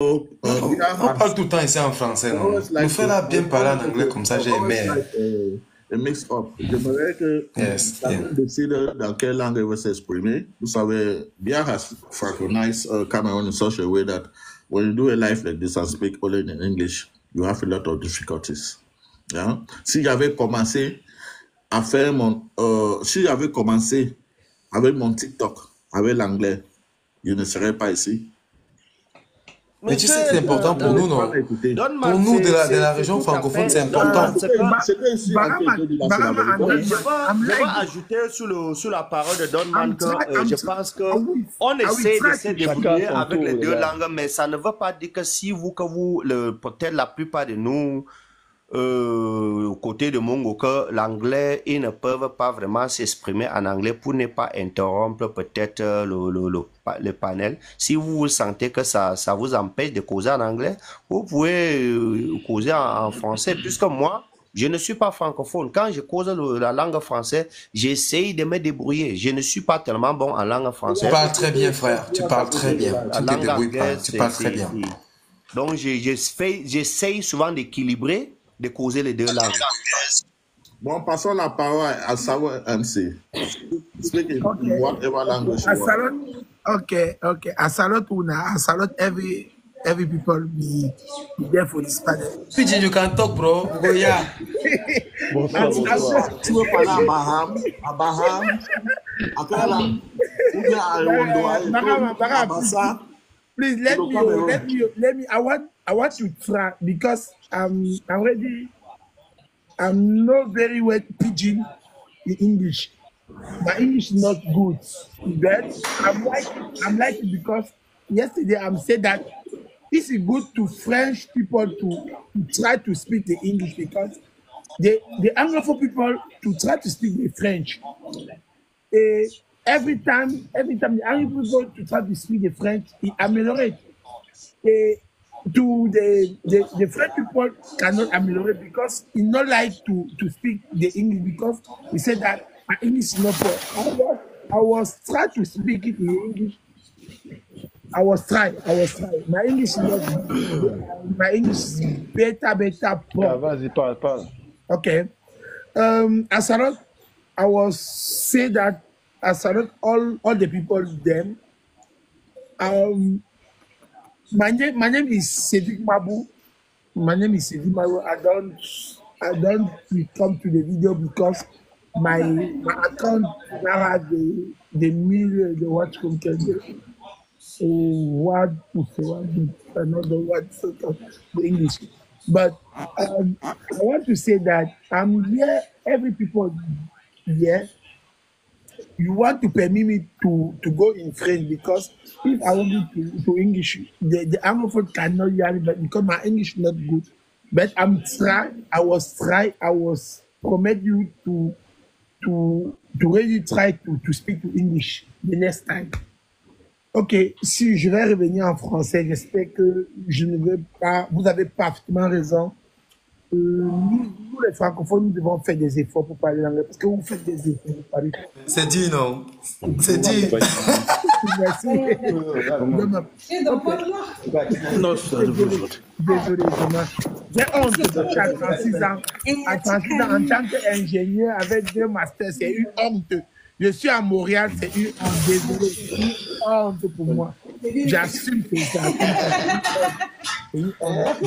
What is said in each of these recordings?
On parle tout le temps ici en français, non? Nous faire là bien parler en anglais comme ça, j'ai aimé. A mix-up. J'aimerais que Yes, yeah. chacun décide dans quelle langue il veut s'exprimer. Vous savez, Bia has fraternized Cameroon in such a way that when you do a life like this and speak only in English, you have a lot of difficulties. Yeah? Si j'avais commencé à faire si j'avais commencé avec mon TikTok, avec l'anglais, je ne serais pas ici. Mais tu sais que c'est important pour nous, non? Pour nous de la région francophone, c'est important. Je vais ajouter sur la parole de Donman que je pense qu'on essaie de se débrouiller avec les deux langues, mais ça ne veut pas dire que si peut-être la plupart de nous, côté de Mongo, que l'anglais, ils ne peuvent pas vraiment s'exprimer en anglais pour ne pas interrompre peut-être le panel. Si vous sentez que ça vous empêche de causer en anglais, vous pouvez causer en français, puisque moi, je ne suis pas francophone. Quand je cause la langue française, j'essaye de me débrouiller. Je ne suis pas tellement bon en langue française. Tu parles très bien, frère. Tu parles très bien. Tu te débrouilles pas. Tu parles très bien. Donc, j'essaye souvent d'équilibrer, de causer les deux langues. Bon, passons la parole à Sawa MC. Speak in whatever language you want. Okay. I salute every people be there for this panel. PG, you can talk, bro. Go, yeah. Tu veux parler à Baham, à Kala, ou bien à Rwanda, please let me. I want to try because I'm not very well pidgin in English. My English is not good, but I'm like it because yesterday I'm said that it's good to French people to try to speak the English because the Anglophone people to try to speak the French. Every time the Anglophone people to try to speak the French, it ameliorates. The French people cannot ameliorate because he not like to speak the English because he said that my English is not poor. I was trying to speak it in English. I was trying. My English is not good. My English is better. Vas-y, parle. Okay. I was say that I salute all the people them. My name is Cedric Mabu. I don't come to the video because my account now has the watch content. What to say? I don't know what to the English. But I want to say that I'm here. Every people here. You want to permit me to go in French because if I want to English, the Anglophone cannot hear it, but because my English is not good. But I'm trying. I was promise you to really try to speak to English the next time. Ok, si je vais revenir en français, j'espère que je ne vais pas. Vous avez parfaitement raison. Nous, les francophones, nous devons faire des efforts pour parler l'anglais parce que vous faites des efforts pour parler. C'est dit, non? C'est dit. Merci. Désolé, j'ai honte de 36 ans. À 36 ans, en tant qu'ingénieur avec 2 masters, c'est une honte. Je suis à Montréal, c'est une honte. Désolé, c'est une honte pour moi. J'assume que c'est une honte.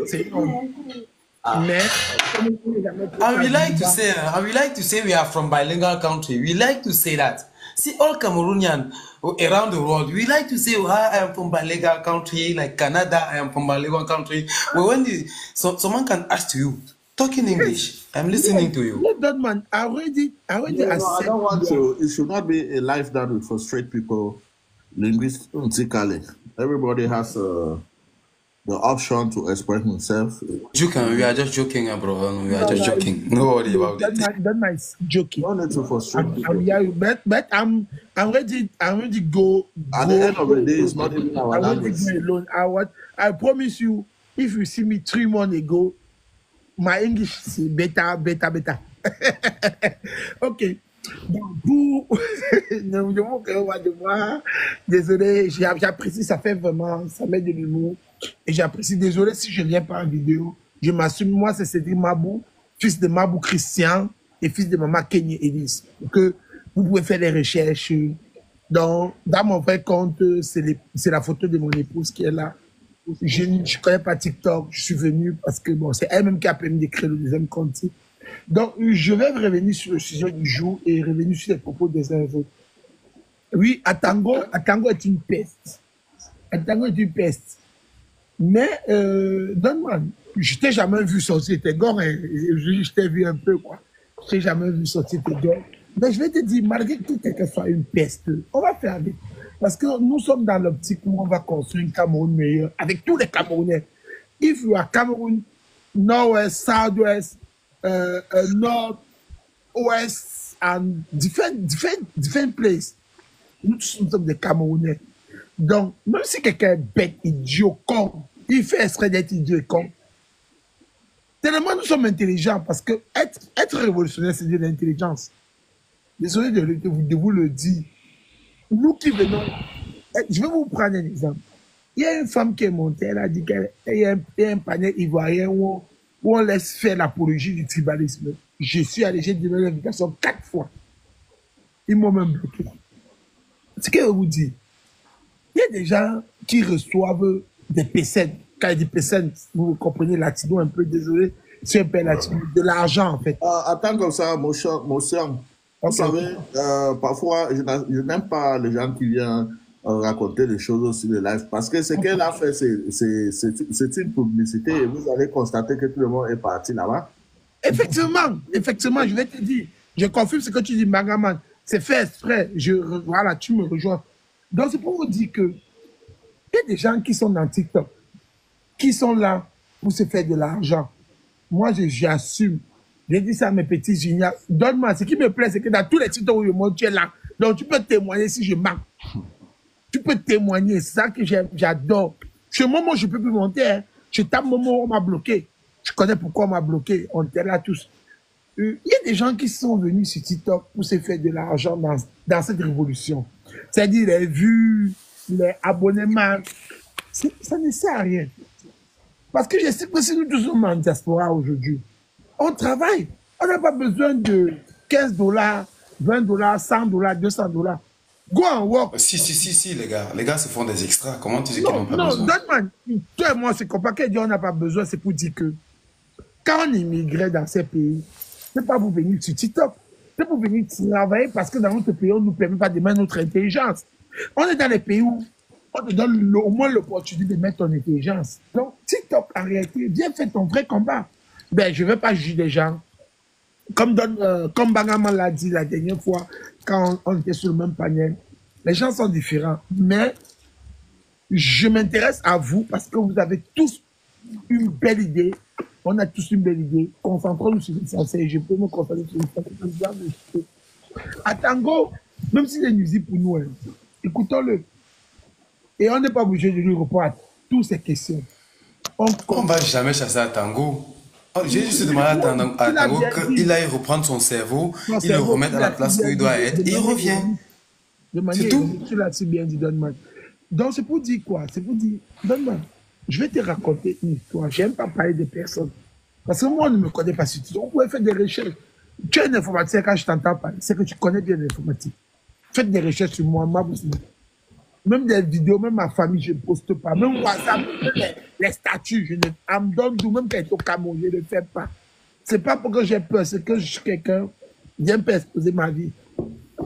C'est une honte. Mais, I would like to say we are from bilingual country. We like to say that. See, all Cameroonian around the world, we like to say, oh, I am from bilingual country, like Canada, I am from bilingual country. Well, when someone can ask you, talk in English, I'm listening to you. Let that man, I already I don't want to. It should not be a life that will frustrate people linguistically. Everybody has the option to express himself. Joking, we are just joking, bro. We are just joking. No worry about it. That nice joking. Don't need to frustrate people. But I'm ready. I'm ready to go. At the end of the day, it's not even our language. Alone. I promise you, if you see me 3 months ago, my English is better. Okay. Donc, pour ne vous demandez pas de moi, désolé, j'apprécie, ça fait vraiment, ça met de l'humour. Et j'apprécie, désolé si je viens pas en vidéo. Je m'assume, moi, c'est Cédric Mabou, fils de Mabou Christian et fils de maman Kenny Elise. Que vous pouvez faire des recherches. Dans mon vrai compte, c'est la photo de mon épouse qui est là. Je ne connais pas TikTok, je suis venu parce que bon, c'est elle-même qui a permis de créer le deuxième compte. Donc, je vais revenir sur le sujet du jour et revenir sur les propos des uns et des autres. Oui, Atango est une peste. Atango est une peste. Mais, donne-moi, je t'ai jamais vu sortir tes gants, hein. Je t'ai vu un peu, quoi. Je t'ai jamais vu sortir tes gants. Mais je vais te dire, malgré que quelqu'un soit une peste, on va faire avec. Parce que nous sommes dans l'optique où on va construire un Cameroun meilleur avec tous les Camerounais. If you are Cameroun, Nord-Ouest, South-Ouest, North, West, and different places, nous tous nous sommes des Camerounais. Donc, même si quelqu'un est bête, idiot, con, il fait exprès d'être idiot et con. Tellement nous sommes intelligents parce que être révolutionnaire, c'est de l'intelligence. Désolé de vous le dire. Nous qui venons, je vais vous prendre un exemple. Il y a une femme qui est montée, elle a dit qu'il y a un panel ivoirien où on laisse faire l'apologie du tribalisme. Je suis allé, j'ai donné l'invitation 4 fois. Ils m'ont même bloqué. Ce que je vous dis, il y a des gens qui reçoivent des pécènes. Quand je dis pécènes, vous comprenez latino un peu, désolé, c'est un peu latino, de l'argent en fait. Attends comme ça, mon cher. Vous savez, parfois, je n'aime pas les gens qui viennent raconter des choses sur le live parce que ce qu'elle a fait, c'est une publicité et vous allez constater que tout le monde est parti là-bas. Effectivement, je vais te dire, je confirme ce que tu dis, Magaman. C'est fait exprès. Voilà, tu me rejoins. Donc, c'est pour vous dire que il y a des gens qui sont dans TikTok, qui sont là pour se faire de l'argent. Moi, j'assume. J'ai dit ça à mes petits juniors. Donne-moi. Ce qui me plaît, c'est que dans tous les TikTok où je monte, tu es là. Donc, tu peux témoigner si je manque. Tu peux témoigner. C'est ça que j'adore. Chez moi, je ne peux plus monter. Hein. Je tape Momo, on m'a bloqué. Je connais pourquoi on m'a bloqué. On était là tous. Il y a des gens qui sont venus sur TikTok pour se faire de l'argent dans cette révolution. C'est-à-dire les vues, les abonnements. Ça ne sert à rien. Parce que je sais que si nous tous sommes en diaspora aujourd'hui, on travaille. On n'a pas besoin de 15 $, 20 $, 100 $, 200 $. Go and work. Si, les gars. Les gars se font des extras. Comment tu dis qu'ils n'ont pas besoin? Non, donne-moi. Toi et moi, c'est compliqué de dire on n'a pas besoin. C'est pour dire que quand on immigrait dans ces pays, ce n'est pas pour venir sur TikTok. C'est pour venir travailler parce que dans notre pays, on ne nous permet pas de mettre notre intelligence. On est dans les pays où on te donne au moins l'opportunité de mettre ton intelligence. Donc, TikTok, en réalité, viens faire ton vrai combat. Ben, je ne vais pas juger des gens. Comme Bagaman l'a dit la dernière fois, quand on était sur le même panel, les gens sont différents. Mais je m'intéresse à vous parce que vous avez tous une belle idée. On a tous une belle idée. Concentrons-nous sur l'essentiel. Je peux me concentrer sur l'essentiel. À Tango, même s'il est nuisible pour nous, hein, écoutons-le. Et on n'est pas obligé de lui répondre à toutes ces questions. On ne va jamais chasser à Tango. J'ai juste demandé à Tango qu'il aille reprendre son cerveau, il le remette à la place où il doit être, et il revient. C'est tout. Tu l'as si bien dit, Donman. Donc, c'est pour dire quoi? C'est pour dire, Donman, je vais te raconter une histoire. J'aime pas parler de personnes. Parce que moi, on ne me connaît pas sur tout. On pouvait faire des recherches. Tu es un informaticien quand je t'entends parler. C'est que tu connais bien l'informatique. Faites des recherches sur moi, même des vidéos, même ma famille, je ne poste pas. Même WhatsApp, les statuts, même quand il est au Cameroun, je ne le fais pas. Ce n'est pas pour que j'ai peur, c'est que je suis quelqu'un, j'aime pas exposer ma vie.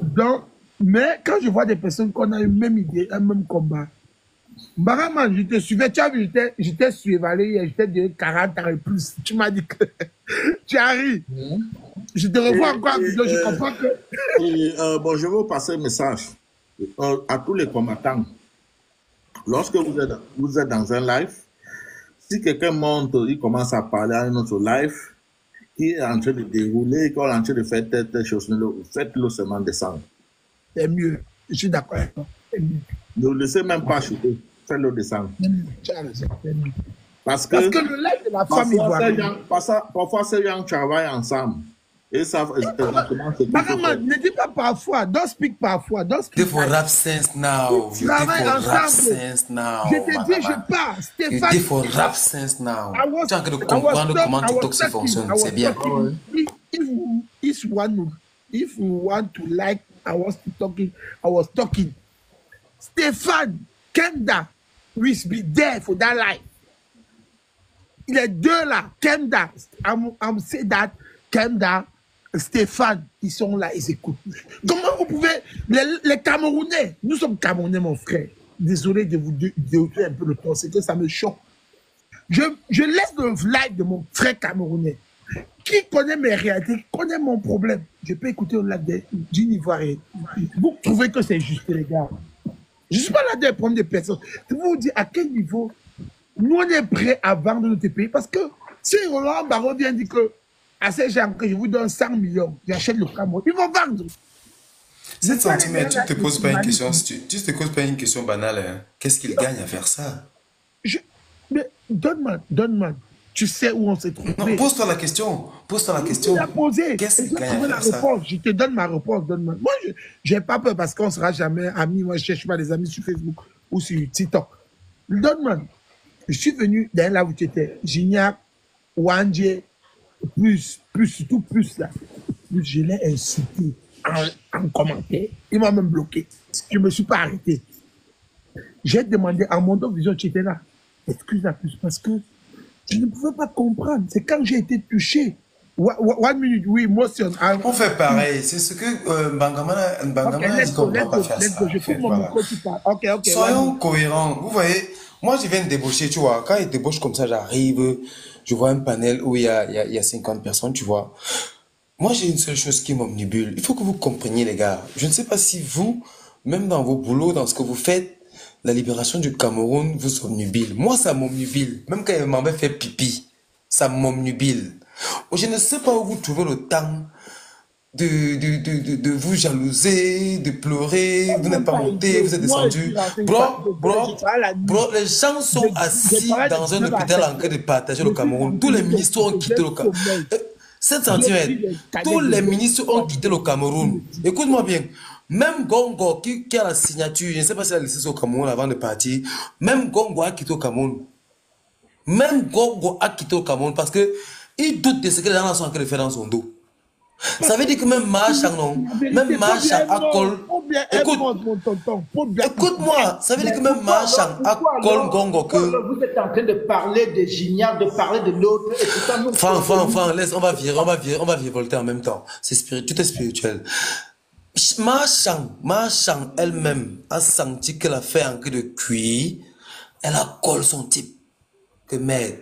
Donc, mais quand je vois des personnes qui ont une même idée, un même combat, Baraman, je te suivais, tu as vu, j'étais surévalué, j'étais de 40 ans et plus. Tu m'as dit que tu arrives. Je te revois encore en vidéo, je comprends que. Bon, je vais vous passer un message à tous les combattants. Lorsque vous êtes dans un live, si quelqu'un monte, il commence à parler à un autre live, qui est en train de dérouler, qui est en train de faire telle chose, faites-le seulement descendre. C'est mieux. Je suis d'accord avec toi. Ne le laissez même pas chuter. Faites-le descendre. Parce que le live de la famille parfois ces gens travaillent ensemble. Ils savent exactement ce qu'il faut faire. Bagaman, ne dis pas parfois. Don't speak parfois. Don't speak. You for rap sense now. You Travaille for rap ensemble. sense now. Je te dis, je Bagaman. pars. You Stéphane. did for rap sense now. I was- Tu es en train de I was comprendre talk- comment I was TikTok se talking- fonctionne. I was C'est bien. talking. If you want to like, I was talking. Stéphane, Kenda, will be there for that life. Les deux là, Kenda, I'm say that, Kenda, Stéphane, ils sont là, ils écoutent. Comment vous pouvez, les Camerounais, nous sommes Camerounais, mon frère. Désolé de vous déoutrer un peu le temps, c'est que ça me choque. Je laisse le live de mon frère camerounais. Qui connaît mes réalités, qui connaît mon problème. Je peux écouter au live d'une Ivoirienne. Vous trouvez que c'est juste, les gars. Je ne suis pas là de prendre des personnes. Je vais vous dire à quel niveau nous on est prêts à vendre notre pays. Parce que si Roland Barreau vient dire que à ces gens que je vous donne 100 millions, j'achète le Cameroun, ils vont vendre. 7 centimètres, tu te poses pas une question, tu te poses pas une question banale. Hein. Qu'est-ce qu'il gagne à faire ça? Mais donne-moi. Tu sais où on s'est trouvé. Non, pose-toi la question. Pose-toi la question. Qu'est-ce qu'il gagne à faire ça? Je te donne ma réponse. Donne-moi. Moi, je n'ai pas peur parce qu'on ne sera jamais amis. Moi, je ne cherche pas des amis sur Facebook ou sur TikTok. Donne-moi. Je suis venu d'ailleurs là où tu étais. Gignac, Wandje, surtout plus là. Je l'ai insulté en commentaire. Il m'a même bloqué. Je ne me suis pas arrêté. J'ai demandé à mon vision, tu étais là. Excuse-moi plus parce que je ne pouvais pas comprendre. C'est quand j'ai été touché. One minute, oui, moi, on fait pareil. C'est ce que Bangamana dit qu'on ne peut pas faire ça. Soyons cohérents. Vous voyez, moi, je viens de débaucher, tu vois. Quand il débauche comme ça, j'arrive, je vois un panel où il y a 50 personnes, tu vois. Moi, j'ai une seule chose qui m'omnibule. Il faut que vous compreniez, les gars. Je ne sais pas si vous, même dans vos boulots, dans ce que vous faites, la libération du Cameroun vous omnibule. Moi, ça m'omnibule. Même quand il m'avait fait pipi, ça m'omnibule. Je ne sais pas où vous trouvez le temps de vous jalouser, de pleurer, vous n'êtes pas monté, vous êtes descendu. Bro, les gens sont assis dans un hôpital en train de partager le Cameroun. Tous les ministres ont quitté le Cameroun. 7 centimètres. Tous les ministres ont quitté le Cameroun. Écoute-moi bien. Même Gongo qui a la signature, je ne sais pas si elle a laissé au Cameroun avant de partir, même Gongo a quitté au Cameroun. Même Gongo a quitté au Cameroun parce que il doute de ce que les gens sont en train de faire dans son dos. Ça veut dire que même Marchand, non, même Marchand a col. Écoute-moi, ça veut dire que même Marchand a col Gongo que. Vous êtes en train de parler de Gignac, de parler de l'autre. Franck, laisse, on va virevolter en même temps. Tout est spirituel. Marchand elle-même a senti qu'elle a fait un peu de cuir. Elle a collé son type. Que merde,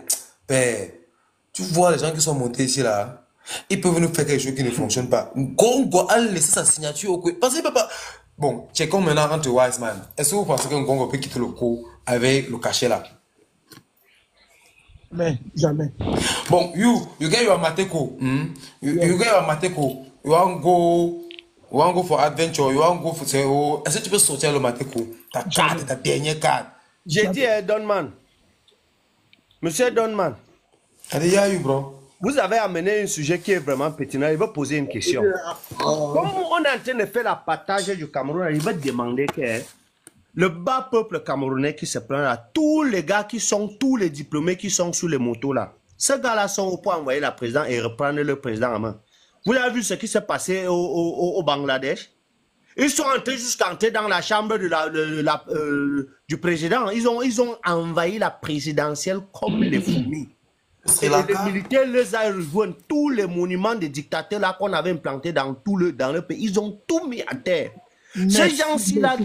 père, tu vois les gens qui sont montés ici là, ils peuvent nous faire quelque chose qui ne fonctionne pas. Gongo a laissé sa signature au coup. Parce qu'il peut pas. Bon, c'est comme maintenant entre Wiseman. Est-ce que vous pensez qu'un Gongo peut quitter le coup avec le cachet là? Mais jamais. Bon, you get your mateko. You get your mateko. You want go for adventure, you want go for CEO. Est-ce que tu peux sortir le mateko? Ta carte, ta dernière carte. J'ai dit, Donman. Monsieur Donman. Allez, y'a you, bro. Vous avez amené un sujet qui est vraiment pertinent. Il va poser une question. Comme on est en train de faire la partage du Cameroun, il va demander que le bas peuple camerounais qui se plaint là, tous les gars qui sont, tous les diplômés qui sont sur les motos là, ces gars-là sont au point d'envoyer la présidente et reprendre le président en main. Vous avez vu ce qui s'est passé au Bangladesh? Ils sont entrés jusqu'à entrer dans la chambre du président. Ils ont envahi la présidentielle comme les fourmis. Et les militaires les ont rejoints. Tous les monuments des dictateurs là qu'on avait implantés dans le pays, ils ont tout mis à terre. Ces gens-ci là,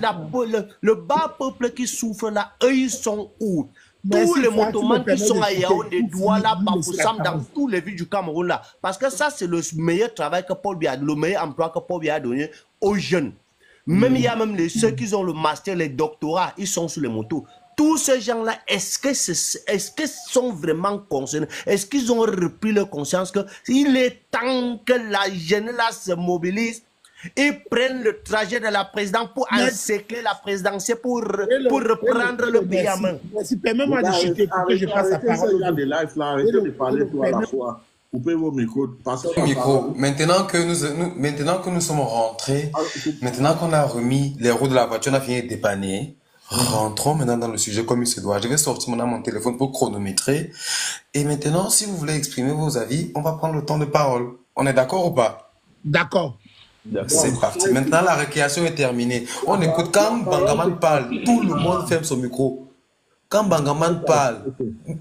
le bas peuple qui souffre là, eux ils sont où? Tous les motomans qui sont à Yaoundé, Douala, Bafoussam, dans tous les villes du Cameroun là. Parce que ça, c'est le meilleur travail que Paul Biya, le meilleur emploi que Paul Biya a donné aux jeunes. Même il y a même ceux qui ont le master, les doctorats, ils sont sur les motos. Tous ces gens-là, est-ce qu'ils sont vraiment concernés? Est-ce qu'ils ont repris leur conscience qu'il est temps que la jeunesse là se mobilise et prennent le trajet de la présidence pour encercler la présidentielle, pour reprendre le pays en main? Permets-moi de chuter pour que je passe la parole. Arrêtez de parler tout à la fois. coupez vos micros, passez la Micro, parole. maintenant que nous sommes rentrés, Ah, maintenant qu'on a remis les roues de la voiture, on a fini de dépanner, rentrons maintenant dans le sujet comme il se doit. Je vais sortir maintenant mon téléphone pour chronométrer. Et maintenant, si vous voulez exprimer vos avis, on va prendre le temps de parole. On est d'accord ou pas? D'accord. C'est parti. Maintenant, la récréation est terminée. On écoute. Quand Bangaman parle, tout le monde ferme son micro. Quand Bangaman parle,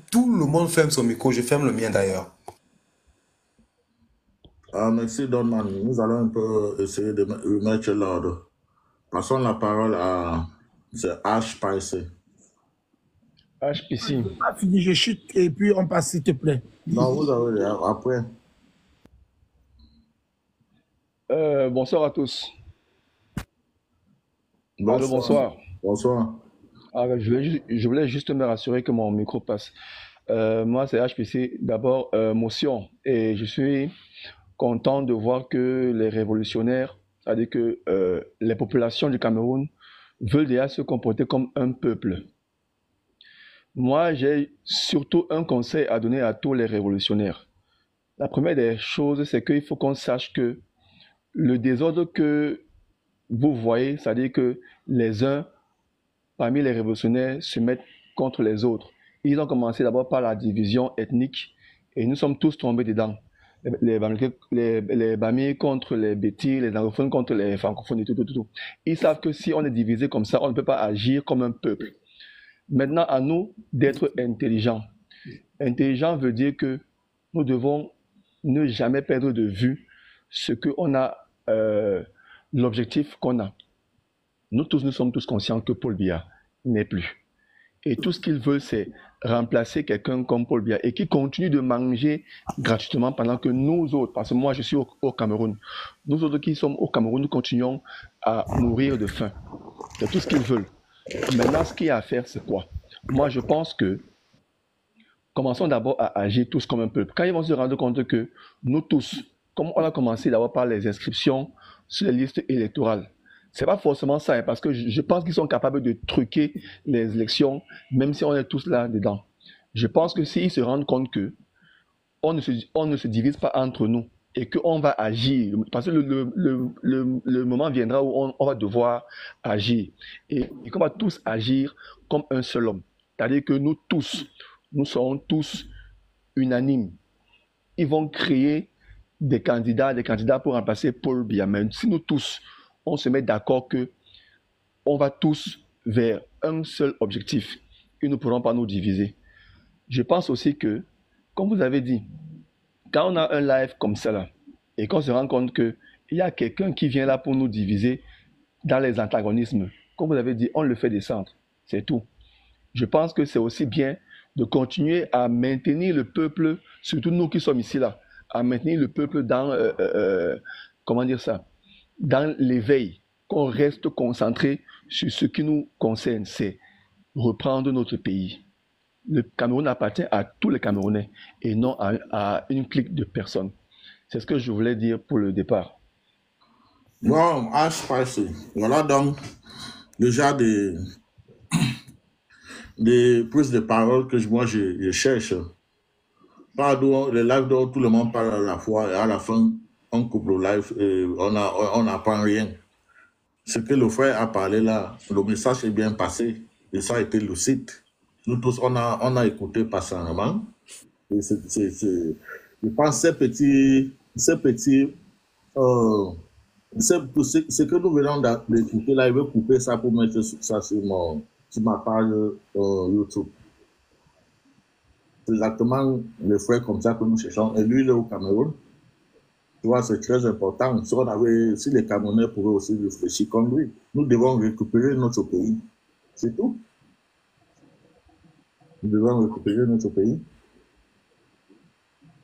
tout le monde ferme son micro. Je ferme le mien d'ailleurs. Merci Donman. Nous allons un peu essayer de remettre l'ordre. Passons la parole à H. Paissé. HPC. Pas fini, je chute et puis on passe, s'il te plaît. Non, vous avez après. Bonsoir à tous. Bonsoir. Allô, bonsoir. Bonsoir. Je voulais juste me rassurer que mon micro passe. Moi, c'est HPC. D'abord, motion. Et je suis content de voir que les révolutionnaires, c'est-à-dire que les populations du Cameroun veulent déjà se comporter comme un peuple. Moi, j'ai surtout un conseil à donner à tous les révolutionnaires. La première des choses, c'est qu'il faut qu'on sache que le désordre que vous voyez, c'est-à-dire que les uns parmi les révolutionnaires se mettent contre les autres. Ils ont commencé d'abord par la division ethnique et nous sommes tous tombés dedans. Les Bami contre les Bétis, les anglophones contre les francophones et tout. Ils savent que si on est divisé comme ça, on ne peut pas agir comme un peuple. Maintenant, à nous d'être intelligents. Intelligent veut dire que nous devons ne jamais perdre de vue ce qu'on a, l'objectif qu'on a. Nous sommes tous conscients que Paul Biya n'est plus. Et tout ce qu'il veut, c'est remplacer quelqu'un comme Paul Biya et qui continue de manger gratuitement pendant que nous autres, parce que moi je suis au Cameroun, nous autres qui sommes au Cameroun, nous continuons à mourir de faim. C'est tout ce qu'ils veulent. Maintenant, ce qu'il y a à faire, c'est quoi? Moi, je pense que commençons d'abord à agir tous comme un peuple. Quand ils vont se rendre compte que nous tous, comme on a commencé d'abord par les inscriptions sur les listes électorales, c'est pas forcément ça, parce que je pense qu'ils sont capables de truquer les élections, même si on est tous là-dedans. Je pense que s'ils se rendent compte que on ne se divise pas entre nous et qu'on va agir, parce que le moment viendra où on va devoir agir et qu'on va tous agir comme un seul homme. C'est-à-dire que nous serons tous unanimes. Ils vont créer des candidats pour remplacer Paul Biya. Mais si nous tous, on se met d'accord que on va tous vers un seul objectif, ils ne pourront pas nous diviser. Je pense aussi que, comme vous avez dit, quand on a un live comme ça là, et qu'on se rend compte qu'il y a quelqu'un qui vient là pour nous diviser dans les antagonismes, comme vous avez dit, on le fait descendre. C'est tout. Je pense que c'est aussi bien de continuer à maintenir le peuple, surtout nous qui sommes ici là, à maintenir le peuple dans, comment dire ça, dans l'éveil, qu'on reste concentré sur ce qui nous concerne, c'est reprendre notre pays. Le Cameroun appartient à tous les Camerounais et non à une clique de personnes. C'est ce que je voulais dire pour le départ. Bon, H. Paissé. Voilà donc déjà des prises de parole que moi je cherche. Pas les lives dont tout le monde parle à la fois et à la fin on coupe le live et on n'apprend rien. Ce que le frère a parlé là, le message est bien passé et ça a été lucide. Nous tous on a écouté patiemment. Et je pense ce que nous venons d'écouter là, il veut couper ça pour mettre ça sur ma page YouTube. C'est exactement les frères comme ça que nous cherchons. Et lui, il est au Cameroun. Tu vois, c'est très important. Si les Camerounais pouvaient aussi réfléchir comme lui, nous devons récupérer notre pays. C'est tout. Nous devons récupérer notre pays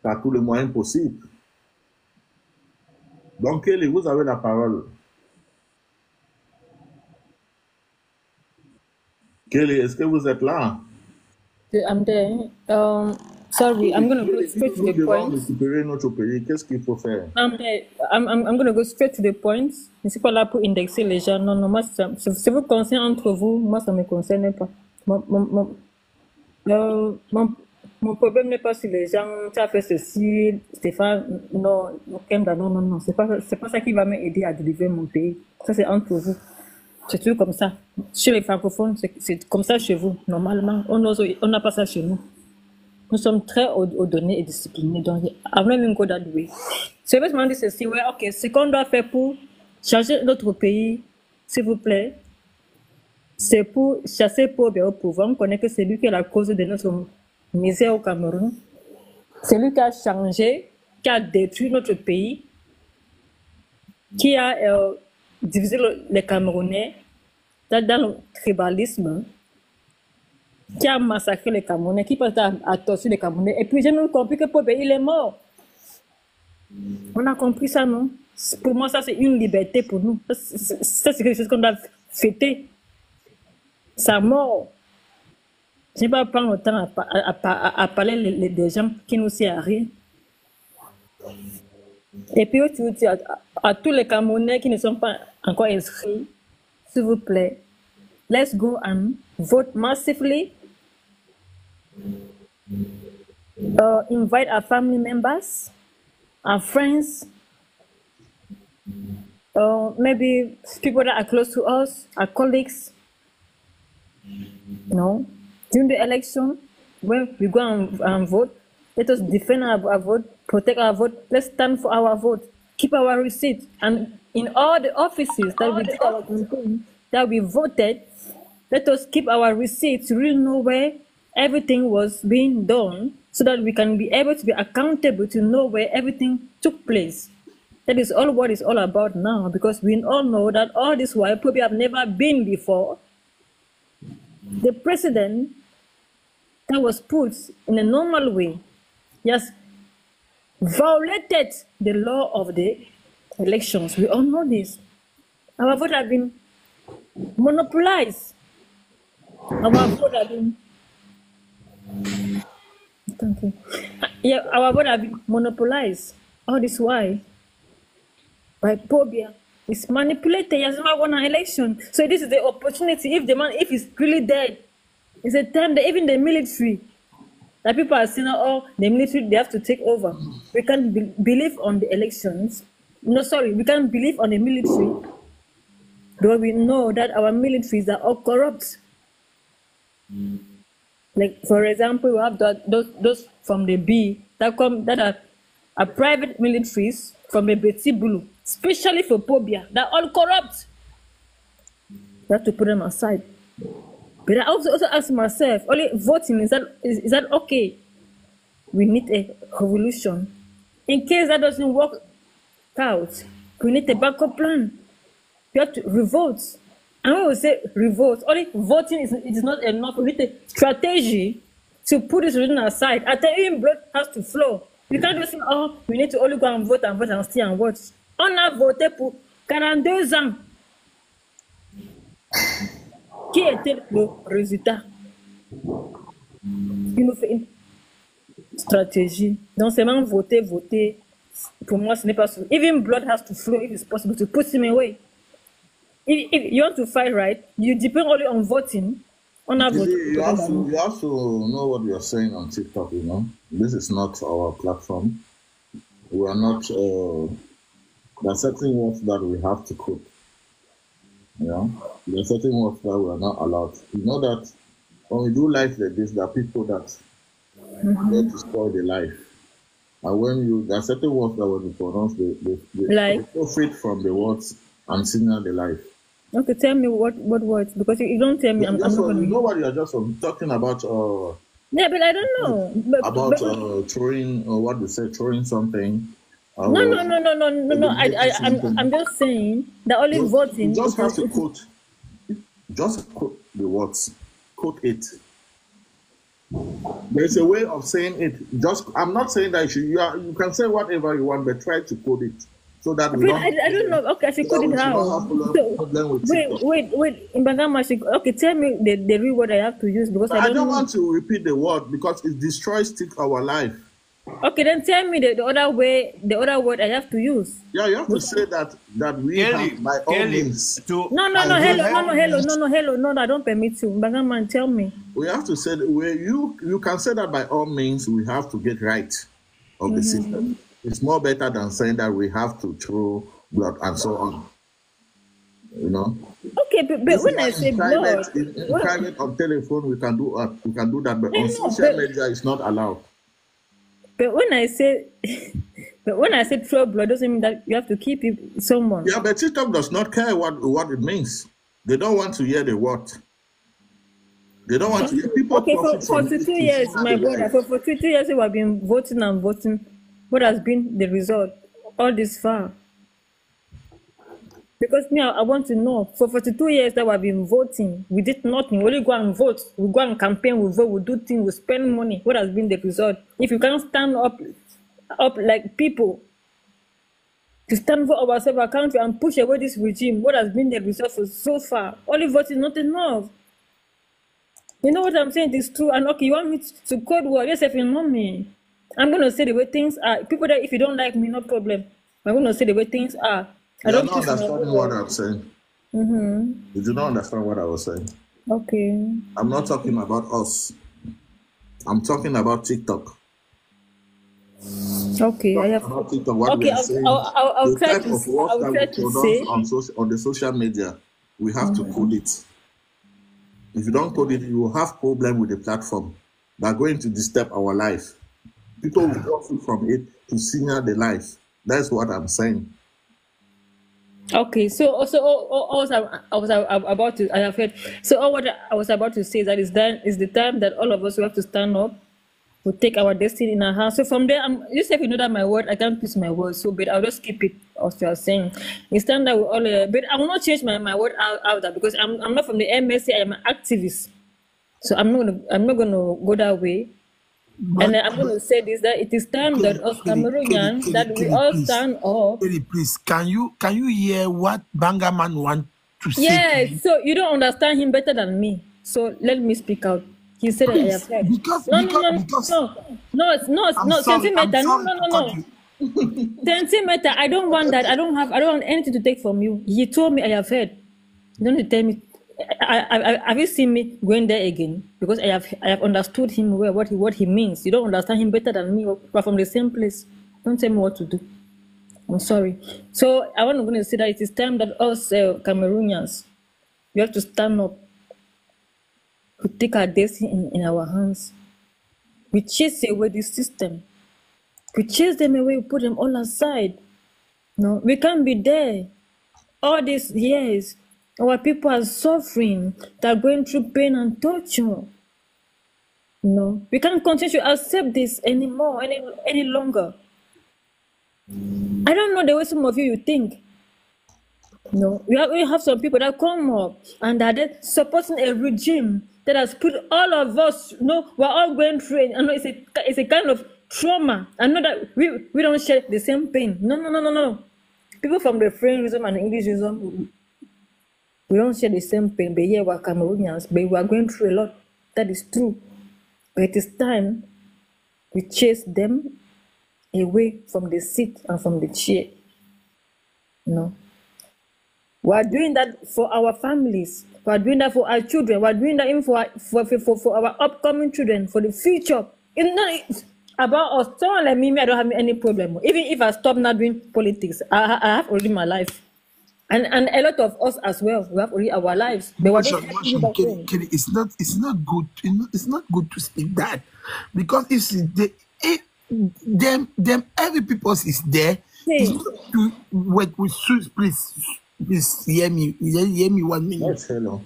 par tous les moyens possibles. Donc, Kelly, vous avez la parole. Kelly, est-ce que vous êtes là? I'm there. Sorry, I'm going to go straight to Nous the devons point. récupérer notre pays. Qu'est-ce qu'il faut faire? I'm there. I'm going to go straight to the point. Je ne suis pas là pour indexer les gens. Non, moi, ça vous concerne entre vous. Moi, ça ne me concerne pas. Mon problème n'est pas sur les gens, tu as fait ceci, Stéphane, non, Kemba, non, c'est pas ça qui va m'aider à délivrer mon pays. Ça, c'est entre vous. C'est toujours comme ça. Chez les francophones, c'est comme ça chez vous, normalement. On n'a pas ça chez nous. Nous sommes très ordonnés et disciplinés. Donc, avant même go that way. C'est vraiment dit ceci, ouais, ok, ce qu'on doit faire pour changer notre pays, s'il vous plaît, c'est pour chasser Pobia au pouvoir. On connaît que c'est lui qui est la cause de notre misère au Cameroun. C'est lui qui a changé, qui a détruit notre pays, qui a divisé les Camerounais dans le tribalisme, qui a massacré les Camerounais, qui passe à torturer les Camerounais. Et puis j'ai même compris que Pobia, il est mort. On a compris ça, non? Pour moi, ça c'est une liberté pour nous. Ça c'est quelque chose qu'on doit fêter. Sa mort. Je ne vais pas prendre le temps à parler des gens qui ne nous servent à rien. Et puis, à tous les Camerounais qui ne sont pas encore inscrits, s'il vous plaît, let's go and vote massively. Invite our family members, our friends, maybe people that are close to us, our colleagues. No. During the election, when we go and vote, let us defend our vote, protect our vote. Let's stand for our vote. Keep our receipt. And in all the offices that we did our campaign, that we voted, let us keep our receipts to really know where everything was being done so that we can be able to be accountable to know where everything took place. That is all what it's all about now, because we all know that all this while probably have never been before. The president that was put in a normal way, yes, violated the law of the elections. We all know this. Our vote have been monopolized. Our vote have been, thank you. Yeah, our vote have been monopolized. All this why? By Pobia. It's manipulated. He has never won an election. So this is the opportunity. If the man, if he's really dead, it's a time that even the military, that people are saying, oh, the military, they have to take over. We can't believe on the elections. No, sorry, we can't believe on the military. Because we know that our militaries are all corrupt. Like, for example, we have those from the B that are private militaries from the Betty Bulu, especially for Pobia. They're all corrupt. You have to put them aside. But I also ask myself, only voting, is that okay? We need a revolution. In case that doesn't work out, we need a backup plan. We have to revolt. And when we say revolt, only voting is not enough. We need a strategy to put this religion aside. At the end, blood has to flow. We can't just say, oh, we need to only go and vote and stay and watch. On a voté pour 42 ans. Qui était le résultat? Il nous fait une stratégie. Donc, c'est même voter. Pour moi, ce n'est pas so. Even blood has to flow if it's possible to put him away. If you want to fight right, you depend only on voting. On a vote. You have to know what you're saying on TikTok, you know. This is not our platform. We are not, there are certain words that we have to quote. Yeah, there are certain words that we are not allowed. You know that when we do life like this, there are people that get to spoil the life. And when there are certain words that when you pronounce, they profit from the words and signal the life. Okay, tell me what words, because you don't tell me. I'm not going to. You know what you're just talking about? Yeah, but I don't know. About throwing, what they say, throwing something. No. I'm just saying that only voting. You just have to quote. Just quote the words. Quote it. There's a way of saying it. I'm not saying that you can say whatever you want, but try to quote it so that we don't. I don't know. Okay, I should quote it how. Wait. In Bangama, okay, tell me the real word I have to use, because I don't want to repeat the word because it destroys our life. Okay, then tell me the other way, the other word I have to use. Yeah, you have to say that we Kelly, have by all Kelly, means. to No, no, By no, all hello, no, no, hello, means. no, no, hello, no, no, I don't permit you. Bagaman, tell me. We have to say that you can say that by all means we have to get right of the system. It's more better than saying that we have to throw blood and so on. You know. Okay, but This is when why I say in blood, private, in what? private on telephone we can do that, but No, on no, social media it's not allowed. but when I say, but when I say throw blood, doesn't mean that you have to keep someone. Yeah, but TikTok does not care what it means. They don't want to hear the word. They don't want to hear people Okay, profit for from it 2 to years, see my the brother, life. for 2 years we have been voting and voting. What has been the result all this far? Because now I want to know. For 42 years that we have been voting, we did nothing. We only go and vote. We go and campaign. We vote. We do things. We spend money. What has been the result? If you can't stand up like people to stand for ourselves, our country, and push away this regime, what has been the result for so far? Only voting is not enough. You know what I'm saying? It's true. And okay, you want me to code word? Yes, if you know me, I'm gonna say the way things are. People that if you don't like me, no problem. I'm gonna say the way things are. I You're don't not push my understanding what I'm saying. You do not understand what I was saying. Okay. I'm not talking about us. I'm talking about TikTok. Okay, I have. About TikTok, what we Okay, are saying, I'll the try type to. of work I'll that try we to produce say. on the social media, we have to code it. If you don't code it, you will have problem with the platform. They're going to disturb our life. People will profit from it to senior the life. That's what I'm saying. Okay, so also, I was about to. I have heard. So all what I was about to say is that is the time that all of us will have to stand up. We take our destiny in our hands. So from there, you say if you know that my word, I can't twist my word. So, but I'll just keep it as you are saying. It's time that we all. But I will not change my word out there because I'm not from the MSC. I am an activist. So I'm not gonna go that way. But, And I'm gonna say this that it is time that us Cameroonians that we all stand up. Kelly, please, can you hear what Bangaman want to say to Yes, you? so you don't understand him better than me. So let me speak out. He said that I have Please, heard. because No, no, no, I'm no, sorry Centimeter. No, to no, no, cut no. you. Centimeter, I don't want that. I don't want anything to take from you. He told me I have heard. You don't need to tell me. Have you seen me going there again? Because I have understood him well, what he means. You don't understand him better than me. We're from the same place. Don't tell me what to do. I'm sorry. So I want to say that it is time that us Cameroonians, we have to stand up to take our destiny in our hands. We chase away the system. We chase them away, we put them all aside. No, we can't be there. All these years, our people are suffering, they're going through pain and torture. No, we can't continue to accept this anymore, any longer. I don't know the way some of you think. No, we have some people that come up and are there supporting a regime that has put all of us, we're all going through it. I know it's a kind of trauma. I know that we don't share the same pain. No. People from the Frenchism and Englishism, we don't share the same pain. But yeah, we're Cameroonians, but we are going through a lot. That is true. But it is time we chase them away from the seat and from the chair. No. We are doing that for our families. We are doing that for our children. We are doing that even for our upcoming children, for the future. It's not about us. Someone like me, I don't have any problem. Even if I stop not doing politics, I have already my life. And a lot of us as well. We have already our lives. But we're just Kelly, it's not good. It's not good to speak that, because if every people is there. It's not to work with please hear me 1 minute. Yes, hello.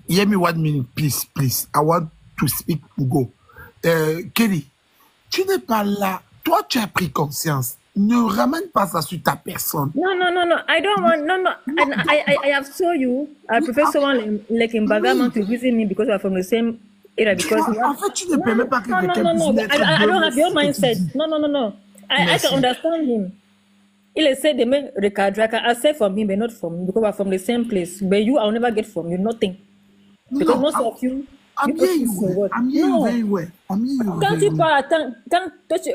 Hear me 1 minute, please. I want to speak. Go. Kelly, tu n'es pas là. Toi, tu as pris conscience. Ne ramène pas ça sur ta personne. No. I don't want. No. And I have told you. I prefer someone like in Bagaman to visit me because we're from the same area. Because En fait, tu ne permets pas que quelqu'un puisse mettre I don't have your ce que tu mindset. dis. No. I can understand him. Il essaie de me recadrer. I can accept from him, but not from me because we're from the same place. But you, I'll never get from you nothing. Because most of you, I'm You put hearing this you. in word. I'm hearing you Non. very well. I'm hearing you Quand very tu well. parles, attends, quand toi tu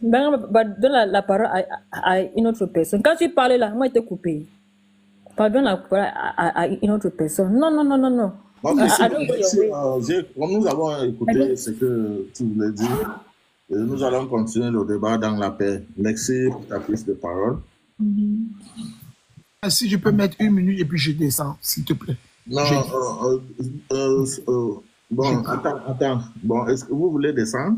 donne la parole à une autre personne. Quand tu parles là, moi je t'ai coupé. Pardonne la parole à une autre personne. Non, non, non, non, non. Ok, I c'est don't bon. go your Merci. way. Comme nous avons I écouté don't. ce que tu voulais dire, nous allons continuer le débat dans la paix. Merci pour ta prise de parole. Si je peux mettre 1 minute et puis je descends, s'il te plaît. Non, bon, attends. Bon, est-ce que vous voulez descendre?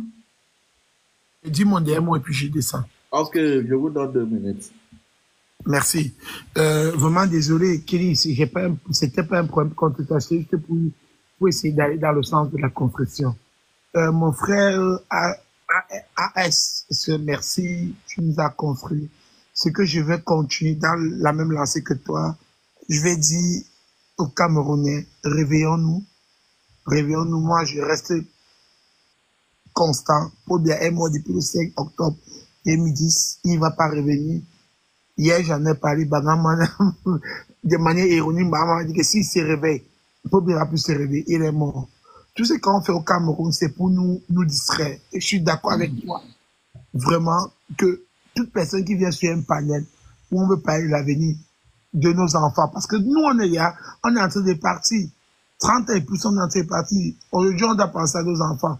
Je dis mon dernier mot et puis je descends. Ok, je vous donne 2 minutes. Merci. Vraiment désolé, Kelly, c'était pas un problème contre toi, c'est juste pour essayer d'aller dans le sens de la construction. Mon frère AS, merci, tu nous as construit. Ce que je vais continuer dans la même lancée que toi, je vais dire aux Camerounais, réveillons-nous. Réveillons-nous. Moi, je reste constant. Pour bien un mois depuis le 5 octobre 2010, il ne va pas revenir. Hier, j'en ai parlé, de manière ironique, maman dit que s'il se réveille, Paul Biya va plus se réveiller, il est mort. Tout ce qu'on fait au Cameroun, c'est pour nous distraire. Et je suis d'accord avec toi. Vraiment, que toute personne qui vient sur un panel où on veut parler de l'avenir de nos enfants, parce que nous, on est là, on est en train de partir. 31% on est en train de partir. Aujourd'hui, on doit penser à nos enfants.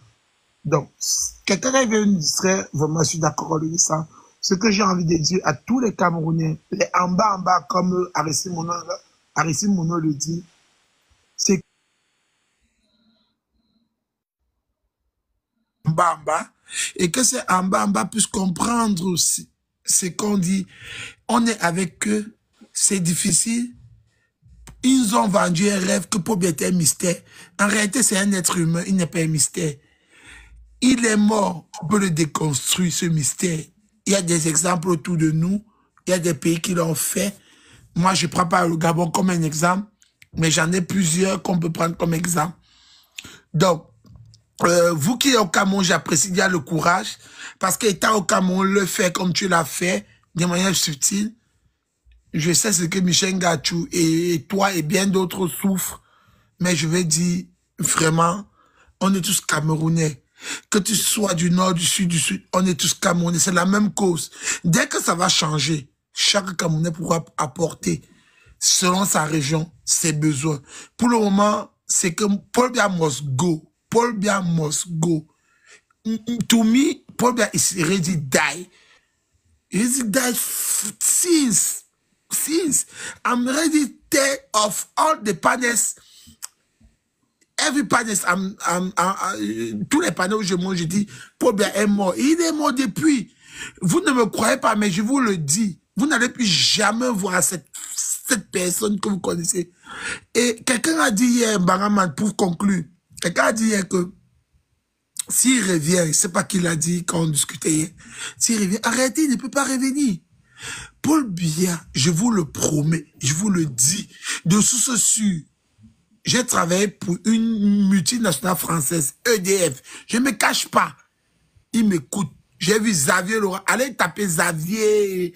Donc, quelqu'un qui vient nous distraire, vraiment, je suis d'accord avec ça. Ce que j'ai envie de dire à tous les Camerounais, les en bas, comme Aristide Mono le dit, c'est en bas, et que c'est en bas puisse comprendre aussi ce qu'on dit. On est avec eux, c'est difficile. Ils ont vendu un rêve que Paul Biya était un mystère. En réalité, c'est un être humain, il n'est pas un mystère. Il est mort, on peut le déconstruire, ce mystère. Il y a des exemples autour de nous, il y a des pays qui l'ont fait. Moi, je ne prends pas le Gabon comme un exemple, mais j'en ai plusieurs qu'on peut prendre comme exemple. Donc, vous qui êtes au Cameroun, j'apprécie bien le courage, parce qu'étant au Cameroun, le fait comme tu l'as fait, de manière subtile. Je sais ce que Michel Ngachou et toi et bien d'autres souffrent, mais je vais dire, vraiment, on est tous Camerounais. Que tu sois du nord, du sud, on est tous Camerounais. C'est la même cause. Dès que ça va changer, chaque Camerounais pourra apporter, selon sa région, ses besoins. Pour le moment, c'est que Paul Biya must go. Paul Biya must go. To me, Paul Biya is ready to die. He's died since. I'm ready to take off all the panels. Every panel, tous les panneaux où je mange, je dis, Paul Biya est mort. Il est mort depuis. Vous ne me croyez pas, mais je vous le dis. Vous n'allez plus jamais voir cette personne que vous connaissez. Et quelqu'un a dit hier, Baraman, pour conclure, quelqu'un a dit hier que s'il revient, je ne sais pas qui l'a dit quand on discutait hier, s'il revient, arrêtez, il ne peut pas revenir. Paul Biya, je vous le promets, je vous le dis, de source sûre, j'ai travaillé pour une multinationale française, EDF. Je ne me cache pas. Il m'écoute. J'ai vu Xavier Laurent. Allez taper Xavier.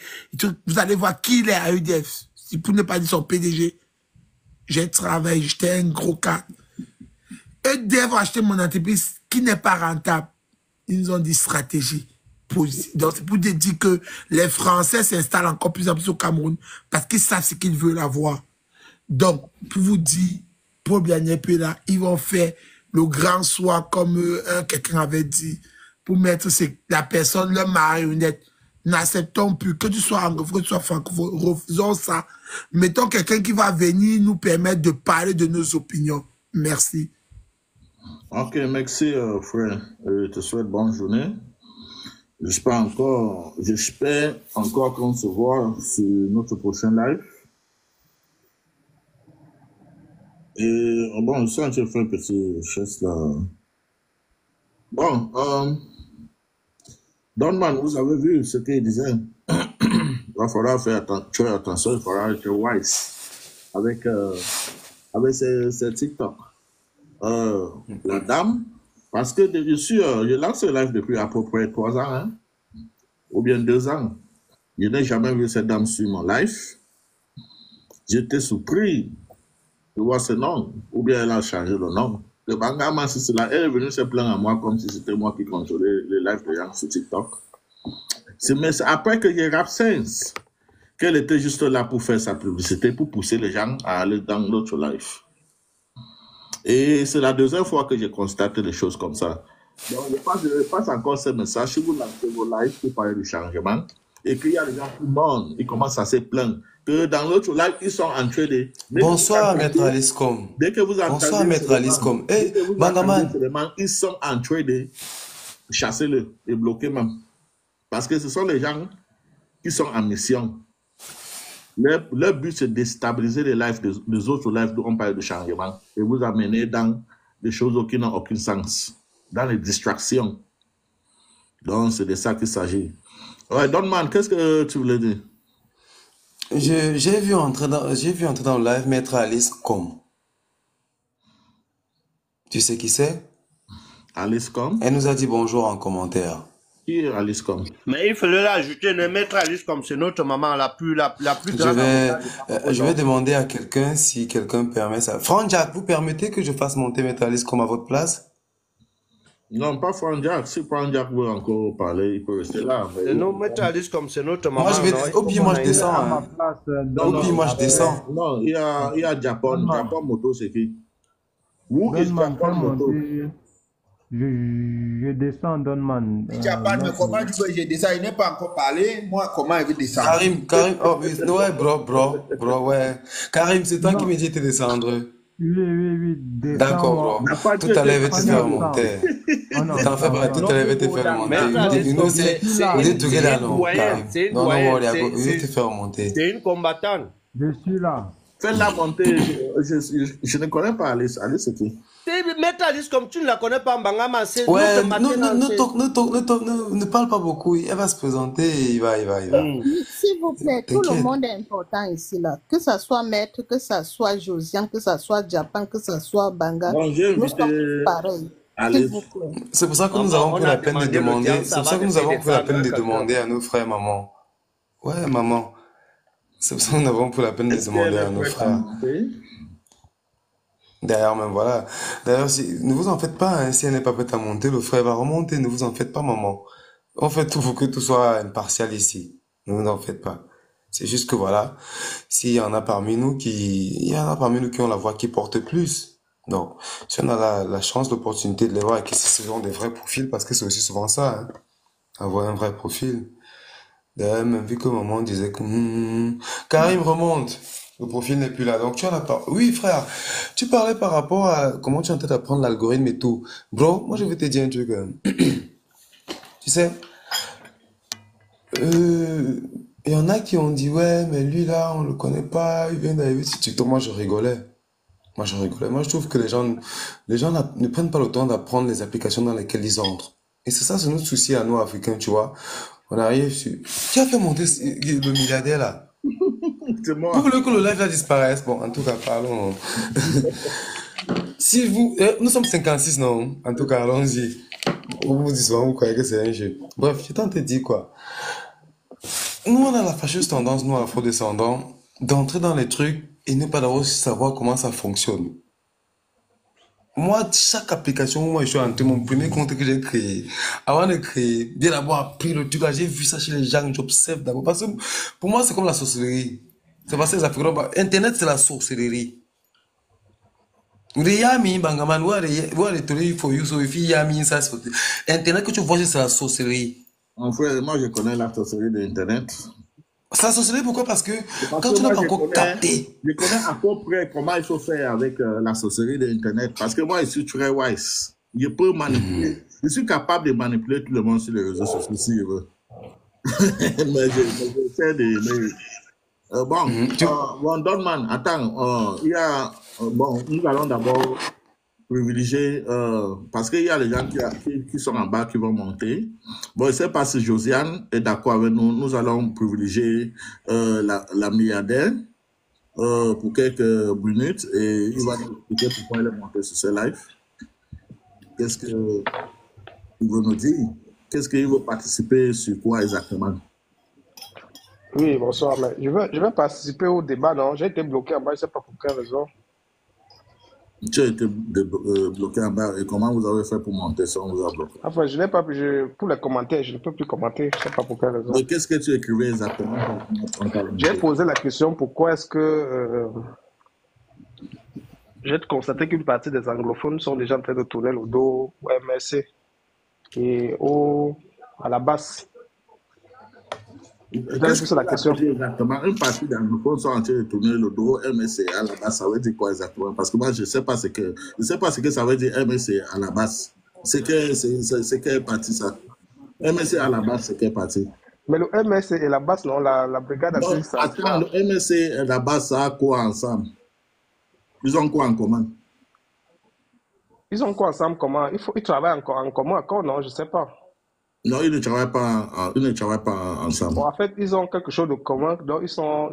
Vous allez voir qui il est à EDF. Si pour ne pas dire son PDG. J'ai travaillé, j'étais un gros cadre. EDF a acheté mon entreprise qui n'est pas rentable. Ils nous ont dit stratégie. Donc c'est pour te dire que les Français s'installent encore plus en plus au Cameroun parce qu'ils savent ce qu'ils veulent avoir. Donc, pour vous dire, Paul Biya n'est plus là, ils vont faire le grand soir comme quelqu'un avait dit, pour mettre la personne, le marionnette. N'acceptons plus que tu sois anglophone, que tu sois francophone, refusons ça. Mettons quelqu'un qui va venir nous permettre de parler de nos opinions. Merci. Ok, merci frère. Je te souhaite bonne journée. J'espère encore qu'on se voit sur notre prochain live. Et bon, je suis en train de faire un petit geste là. Bon, Donman, vous avez vu ce qu'il disait. Il va falloir faire attention, il faudra être wise avec ces TikTok. La dame, parce que je lance ce live depuis à peu près 3 ans, hein, ou bien 2 ans. Je n'ai jamais vu cette dame sur mon live. J'étais surpris de voir ce nom, ou bien elle a changé le nom. Le Bangama, c'est cela. Elle est venue se plaindre à moi comme si c'était moi qui contrôlais les lives de Yang sur TikTok. Mais c'est après que j'ai Rap Sense, qu'elle était juste là pour faire sa publicité, pour pousser les gens à aller dans l'autre live. Et c'est la deuxième fois que j'ai constaté des choses comme ça. Donc, je passe encore ce message. Si vous lancez vos lives pour parler du changement, et qu'il y a des gens qui montent, ils commencent à se plaindre, que dans l'autre live, ils sont en train de... Bonsoir, Maître Aliscom. Dès que vous entendez... Bonsoir, Maître Aliscom. Hey, Bangaman. Ils sont en train de chasser et bloquer même. Parce que ce sont les gens qui sont en mission. Leur but, c'est de déstabiliser les lives des autres lives dont on parle de changement et vous amener dans des choses qui n'ont aucun sens, dans les distractions. Donc, c'est de ça qu'il s'agit. Ouais, Donman, qu'est-ce que tu voulais dire? J'ai vu entrer dans le live Maître Aliscom. Tu sais qui c'est? Aliscom? Elle nous a dit bonjour en commentaire. Qui est Aliscom? Mais il fallait l'ajouter, ne mettre Aliscom, c'est notre maman la plus grande. Je vais demander à quelqu'un si quelqu'un permet ça. Franck Jack, vous permettez que je fasse monter Maître Aliscom à votre place? Non, pas Franck Jack. Si Franck Jack veut encore parler, il peut rester là. Non, Maître Aliscom, c'est notre maman. Moi, je vais... Au pire, moi, je descends. Hein. Au pire, moi, je descends. Non, il y a Japon. Japon Moto, c'est qui? Où est Japon Moto? Je descends, Donman. Japan, mais comment tu veux que je descends? Il n'est pas encore parlé. Moi, comment il veut descendre? Karim, oh, ouais, bro, ouais. Karim, c'est toi qui me dis de descendre. Oui, d'accord, bro. Tout à l'heure, je vais te faire monter. T'en fais pas, tout à l'heure, je vais te faire monter. Vous êtes together, non, Karim. Non, je vais te faire monter. C'est une combattante. Je suis là. Fais-la monter. Je ne connais pas Alice. Alice, c'est qui? Maître Alice, comme tu ne la connais pas, Mbangama, c'est ouais, ne parle pas beaucoup. Elle va se présenter et il va. S'il vous plaît, tout le monde est important ici, là. Que ça soit Maître, que ça soit Josiane, que ça soit Japan, que ça soit Banga. Bon, nous sommes pareils. S'il vous plaît. C'est pour ça que nous avons pris la peine de demander. C'est pour ça que nous avons pris la peine de demander à nos frères, maman. Ouais, maman. C'est pour ça que nous avons pris la peine de demander à nos frères. D'ailleurs, même voilà. D'ailleurs, ne vous en faites pas, hein, si elle n'est pas prête à monter, le frère va remonter. Ne vous en faites pas, maman. On fait tout pour que tout soit impartial ici. Ne vous en faites pas. C'est juste que voilà, s'il y en a parmi nous qui ont la voix qui porte plus. Donc, si on a la chance, l'opportunité de les voir et que ce sont des vrais profils, parce que c'est aussi souvent ça, hein, avoir un vrai profil. D'ailleurs, même vu que maman disait que Karim remonte. Le profil n'est plus là. Donc, tu en as pas. Oui, frère. Tu parlais par rapport à comment tu es en train d'apprendre l'algorithme et tout. Bro, moi, je vais te dire un truc. Tu sais, il y en a qui ont dit, ouais, mais lui, là, on le connaît pas. Il vient d'arriver sur TikTok. Moi, je rigolais. Moi, je trouve que les gens ne prennent pas le temps d'apprendre les applications dans lesquelles ils entrent. Et c'est ça, c'est notre souci à nous, Africains, tu vois. On arrive sur... Qui a fait monter le milliardaire, là? Vous voulez que le live là disparaisse? Bon, en tout cas, parlons. Si vous... nous sommes 56, non? En tout cas, allons-y. Vous dites souvent, vous croyez que c'est un jeu. Bref, je t'en te dis quoi. Nous, on a la fâcheuse tendance, nous, afro-descendants, d'entrer dans les trucs et ne pas d'abord savoir comment ça fonctionne. Moi, chaque application où moi je suis entré, mon premier compte que j'ai créé, avant de créer, bien d'abord appris le truc là, j'ai vu ça chez les gens, j'observe d'abord. Parce que pour moi, c'est comme la sorcellerie. C'est parce que les Africains, Internet, c'est la sorcellerie. Yami, Bangaman, il faut Yami, ça, Internet que tu vois, c'est la sorcellerie. En fait, moi, je connais la sorcellerie de Internet. C'est la sorcellerie, pourquoi? Parce que quand tu n'as pas encore capté. Je connais à peu près comment il faut faire avec la sorcellerie de Internet. Parce que moi, je suis très wise. Je peux manipuler. Je suis capable de manipuler tout le monde sur les réseaux sociaux si je veux. Mais j'essaie de... Bon, Donman, attends, nous allons d'abord privilégier, parce qu'il y a les gens qui sont en bas qui vont monter. Bon, je ne sais pas si Josiane est d'accord avec nous. Nous allons privilégier la milliardaire pour quelques minutes et il va nous expliquer pourquoi elle est montée sur ce live. Qu'est-ce qu'il veut nous dire? Qu'est-ce qu'il veut participer sur quoi exactement? Oui, bonsoir. Mais je vais participer au débat, non? J'ai été bloqué en bas, je ne sais pas pour quelle raison. Tu as été bloqué en bas. Et comment vous avez fait pour monter ça? On vous a bloqué. Enfin, je n'ai pas pu, pour les commentaires, je ne peux plus commenter. Je ne sais pas pour quelle raison. Mais qu'est-ce que tu écrivais exactement? J'ai posé la question pourquoi est-ce que j'ai constaté qu'une partie des anglophones sont déjà en train de tourner le dos au MSC et à la basse. Qu'est-ce que la question? Exactement. Une partie des anglophones sont en train de tourner le dos au MSC à la basse. Ça veut dire quoi exactement? Parce que moi, je ne sais pas ce que ça veut dire MSC à la basse. C'est quelle partie ça? MSC à la basse, c'est quelle partie? Mais le MSC et la basse, non, la brigade assistance. Attends, le MSC et la basse, ça a quoi ensemble? Ils ont quoi en commun? Ils ont quoi ensemble? Comment? Ils travaillent en commun encore, non? Je ne sais pas. Non, ils ne travaillent pas ensemble. Bon, en fait, ils ont quelque chose de commun, donc ils sont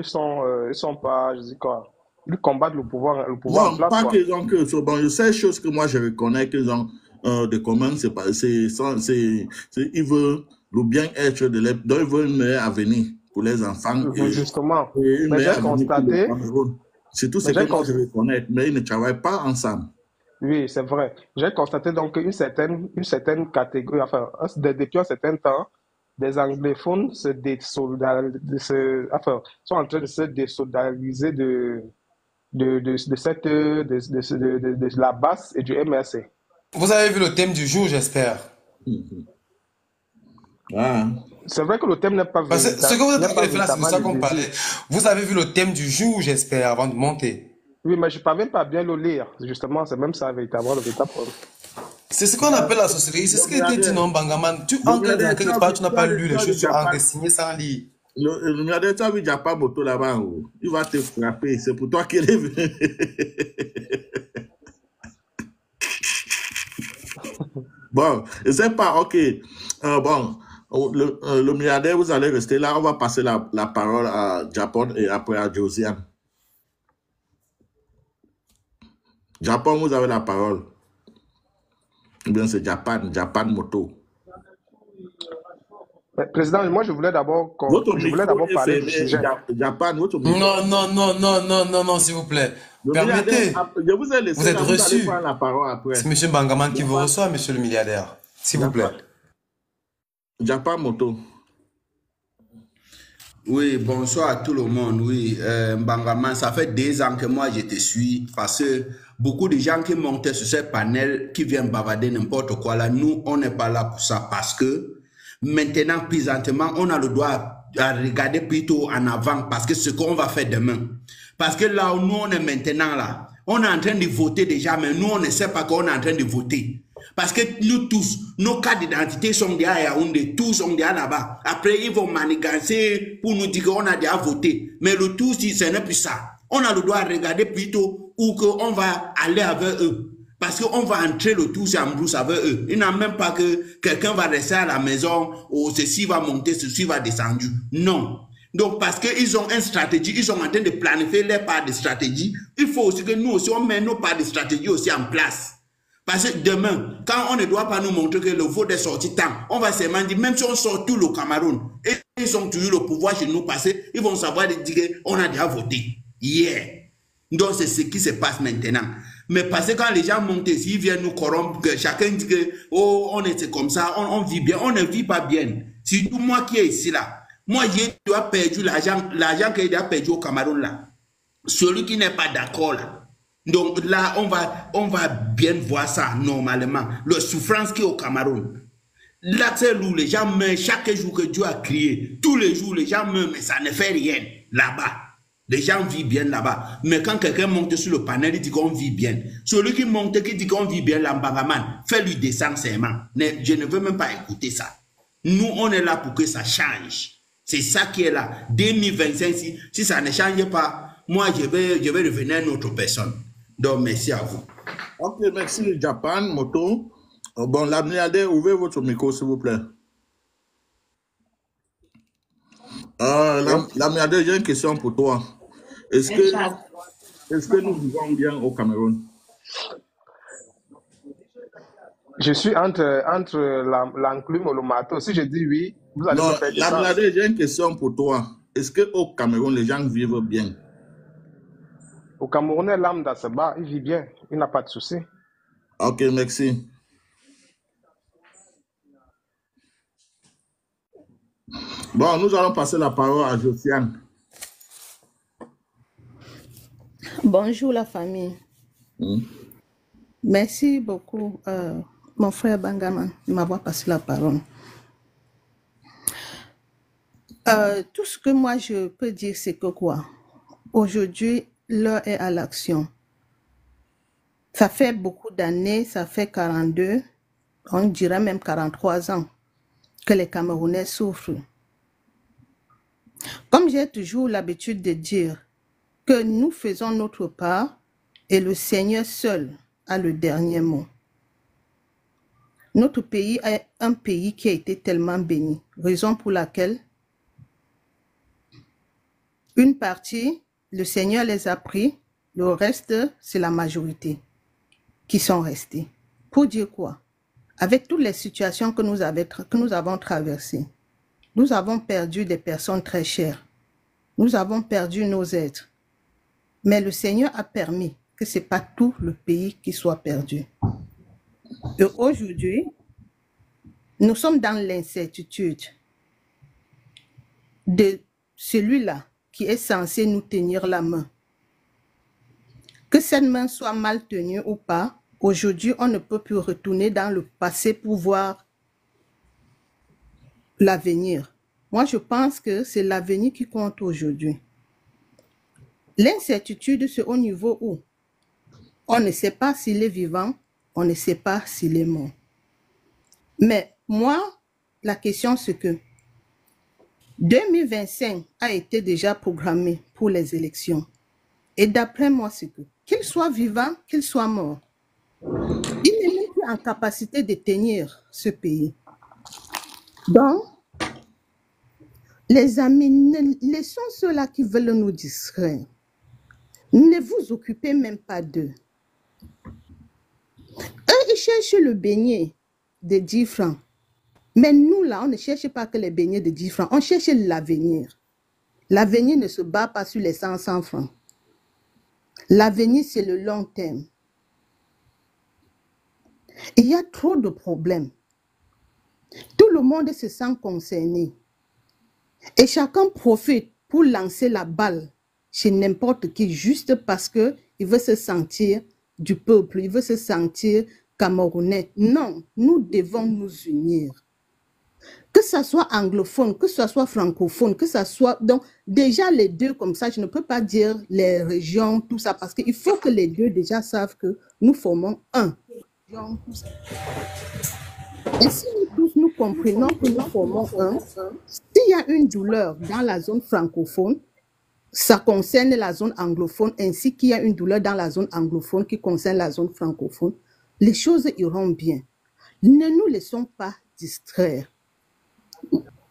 pas, je dis quoi, ils combattent le pouvoir non, en place. Pas qu'ils ont que bon, je sais chose que moi je reconnais qu'ils ont de commun, c'est pas, ils veulent le bien-être de donc ils veulent un meilleur avenir pour les enfants. Justement, mais j'ai constaté, c'est tout ce que moi je reconnais, mais ils ne travaillent pas ensemble. Oui, c'est vrai. J'ai constaté donc une certaine catégorie, enfin, depuis un certain temps, des anglophones sont en train de se désolidariser de la basse et du MRC. Vous avez vu le thème du jour, j'espère. C'est vrai que le thème n'est pas véritable. Ce que vous êtes en train de faire là, c'est de ça qu'on parlait. Vous avez vu le thème du jour, j'espère, avant de monter. Oui, mais je ne parviens pas à bien le lire. Justement, c'est même ça véritablement le véritable problème. C'est ce qu'on appelle la sorcellerie. C'est ce qui était dit, non, Bangaman. Tu entres dans quelque part, tu n'as pas lu les choses, tu as signé sans lire. Le milliardaire, tu as vu Japan Moto là-bas, il va te frapper. C'est pour toi qu'il est venu. Bon, je ne sais pas, ok. Bon, le milliardaire, vous allez rester là. On va passer la parole à Japon et après à Josiane. Japon, vous avez la parole. Ou bien c'est Japan Moto. Président, moi je voulais d'abord parler du sujet. Japan, votre micro. Non, s'il vous plaît. Permettez. Je vous ai laissé. Vous êtes reçu. La parole après. C'est M. Bangaman qui vous reçoit, monsieur le milliardaire. S'il vous plaît. Japan Moto. Oui, bonsoir à tout le monde. Oui, Bangaman, ça fait 2 ans que moi je te suis parce que beaucoup de gens qui montent sur ce panel, qui viennent bavarder n'importe quoi là, nous, on n'est pas là pour ça parce que maintenant, présentement, on a le droit à regarder plutôt en avant parce que ce qu'on va faire demain. Parce que là où nous, on est maintenant là, on est en train de voter déjà, mais nous, on ne sait pas qu'on est en train de voter. Parce que nous tous, nos cartes d'identité sont déjà à Yaoundé, tous sont déjà là-bas. Après, ils vont manigancer pour nous dire qu'on a déjà voté. Mais le tout, si ce n'est plus ça, on a le droit de regarder plutôt où qu'on va aller avec eux. Parce qu'on va entrer le tout en brousse avec eux. Il n'y a même pas que quelqu'un va rester à la maison, ou ceci va monter, ceci va descendre. Non. Donc, parce qu'ils ont une stratégie, ils sont en train de planifier les parts de stratégie. Il faut aussi que nous aussi, on met nos parts de stratégie aussi en place. Parce que demain, quand on ne doit pas nous montrer que le vote est sorti tant, on va seulement dire, même si on sort tout le Cameroun, et ils ont toujours le pouvoir chez nous passer, ils vont savoir dire qu'on a déjà voté. Yeah. Donc, c'est ce qui se passe maintenant. Mais parce que quand les gens montent ici, ils viennent nous corrompre, que chacun dit que, oh, on était comme ça, on vit bien, on ne vit pas bien. Surtout moi qui est ici là. Moi, j'ai perdu l'argent que j'ai perdu au Cameroun là. Celui qui n'est pas d'accord là. Donc là, on va bien voir ça normalement. La souffrance qui est au Cameroun. Là, c'est où les gens meurent chaque jour que Dieu a créé. Tous les jours, les gens meurent, mais ça ne fait rien là-bas. Les gens vivent bien là-bas. Mais quand quelqu'un monte sur le panel, il dit qu'on vit bien. Celui qui monte, qui dit qu'on vit bien, l'Ambagaman, fais-lui descendre ses mains. Je ne veux même pas écouter ça. Nous, on est là pour que ça change. C'est ça qui est là. 2025, si ça ne change pas, moi, je vais revenir à une autre personne. Donc, merci à vous. Ok, merci, Japan, Moto. Bon, la milliardaire, ouvrez votre micro, s'il vous plaît. La milliardaire, j'ai une question pour toi. Est-ce que nous vivons bien au Cameroun? Je suis entre l'enclume et le marteau. Si je dis oui, vous allez me faire la milliardaire, j'ai une question pour toi. Est-ce qu'au Cameroun, les gens vivent bien? Au Camerounais, lambda se bat, il vit bien, il n'a pas de souci. Ok, merci. Bon, nous allons passer la parole à Josiane. Bonjour la famille. Merci beaucoup, mon frère Bangaman, de m'avoir passé la parole. Tout ce que moi je peux dire, c'est que quoi? Aujourd'hui, l'heure est à l'action. Ça fait beaucoup d'années, ça fait 42, on dirait même 43 ans que les Camerounais souffrent. Comme j'ai toujours l'habitude de dire que nous faisons notre part et le Seigneur seul a le dernier mot. Notre pays est un pays qui a été tellement béni, raison pour laquelle une partie, le Seigneur les a pris, le reste, c'est la majorité qui sont restés. Pour dire quoi? Avec toutes les situations que nous avons traversées, nous avons perdu des personnes très chères. Nous avons perdu nos êtres. Mais le Seigneur a permis que ce n'est pas tout le pays qui soit perdu. Et aujourd'hui, nous sommes dans l'incertitude de celui-là qui est censé nous tenir la main. Que cette main soit mal tenue ou pas, aujourd'hui, on ne peut plus retourner dans le passé pour voir l'avenir. Moi, je pense que c'est l'avenir qui compte aujourd'hui. L'incertitude, c'est au niveau où on ne sait pas s'il est vivant, on ne sait pas s'il est mort. Mais moi, la question, c'est que 2025 a été déjà programmé pour les élections. Et d'après moi, c'est que, qu'il soit vivant, qu'il soit mort, il n'est même plus en capacité de tenir ce pays. Donc, les amis, laissons ceux-là qui veulent nous distraire. Ne vous occupez même pas d'eux. Eux, ils cherchent le beignet de 10 francs. Mais nous, là, on ne cherche pas que les beignets de 10 francs. On cherche l'avenir. L'avenir ne se bat pas sur les 100 francs. L'avenir, c'est le long terme. Il y a trop de problèmes. Tout le monde se sent concerné. Et chacun profite pour lancer la balle chez n'importe qui, juste parce qu'il veut se sentir du peuple, il veut se sentir camerounais. Non, nous devons nous unir. Que ce soit anglophone, que ce soit francophone, que ce soit... Donc, déjà les deux comme ça, je ne peux pas dire les régions, tout ça, parce qu'il faut que les deux déjà savent que nous formons un. Et si nous tous nous comprenons que nous formons un, s'il y a une douleur dans la zone francophone, ça concerne la zone anglophone, ainsi qu'il y a une douleur dans la zone anglophone qui concerne la zone francophone, les choses iront bien. Ne nous laissons pas distraire.